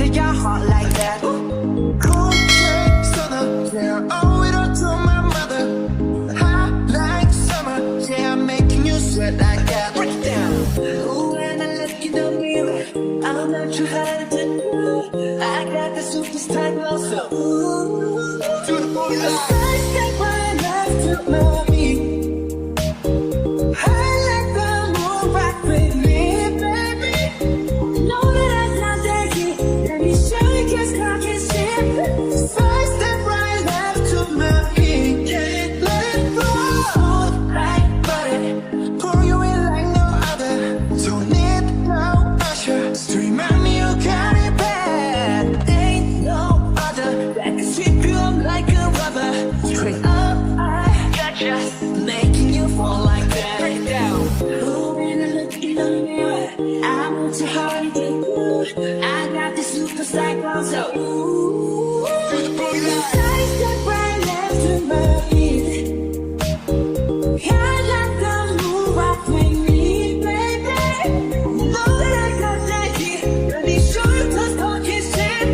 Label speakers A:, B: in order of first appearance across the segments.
A: to your heart like that.
B: Cool shade stunner, yeah, I owe it all to my mother. Hot like summer, yeah, I'm making you sweat like that.
A: Break it down.
C: Ooh, when I look in the mirror, I'm not too hard to do. I got the superstar glow, so ooh.
B: To the booty
C: The
B: line.
C: first step right left to my feet. I let the moon rock with me, baby. Know that I'm not lazy. Let me show you just cock and shit.
B: First step right left to my feet. Yeah, let it flow.
C: Like butter.
B: Pour you in like no other. Don't need no usher. To remind me you got it bad.
C: Ain't no other that can sweep you up like a rubber. Straight up, I
A: Gotcha.
C: making you fall like that.
A: Break it down.
C: Ooh, when I look in the mirror, I'm too hard to do. I got this superstar glow, so ooh.
B: To the booty line.
C: Side step right left to my feet. I let the moon rock with me, baby. Know that I got that heat. Let me show you cause talking shit.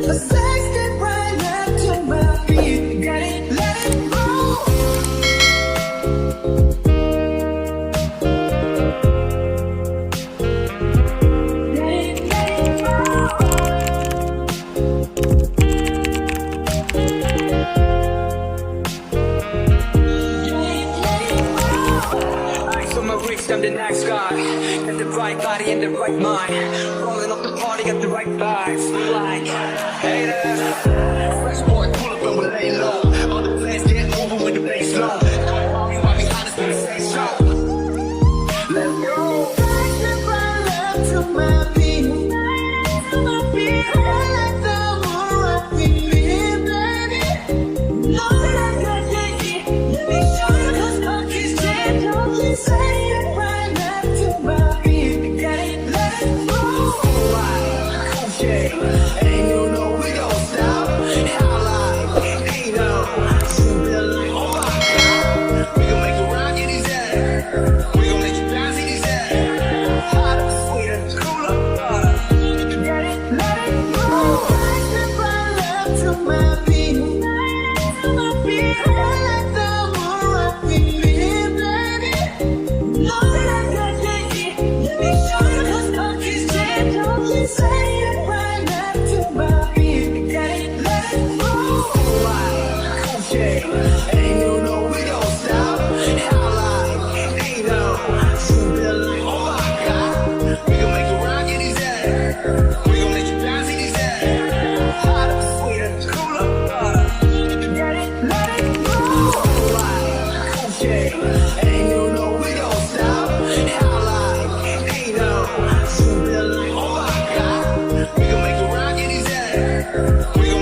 B: A side step right left to my feet.
C: Got it,
B: Let it flow.
C: let it roll.
A: Eyes on my wrist, I'm the nice guy. Got the right body and the right mind. Rolling up the party, got the right vibes. Like, hey there.
B: Fresh boy, pull up and we lay low. All the plans get moving with the bass low. Don't call me while behind us when we say so. Let's go. First step right left to my feet. I let the moon rock with me, baby.
C: Know that I got that heat. Let me show you cause talking shit. Don't you say it right
B: Left to my feet.
C: got it, let it roll.
B: Cool shade. And you know we don't stop. How like, ain't no. Feel like, oh my God. We gon' make you rock in these air. We gon' make you bounce in these air. Hot, sweet, and cool up.
C: Got it, let it roll.
B: First step right left to my feet. I let the moon rock with me, baby.
C: Know that I got that heat. Let me show you cause talking shit. Don't you say it
B: Right left to my feet.
C: got it, let it roll.
B: Cool shade. And you know we don't stop. How like, ain't no. Feel like, oh my God. We gon' make you rock in these air. We gon' make you bounce in these air. Hot, sweet, and cool up.
C: Got it, let it roll.
B: Cool shade. And you know we don't stop. How like, ain't no. Feel like, oh my God. We gon' make you rock in these air. We gon'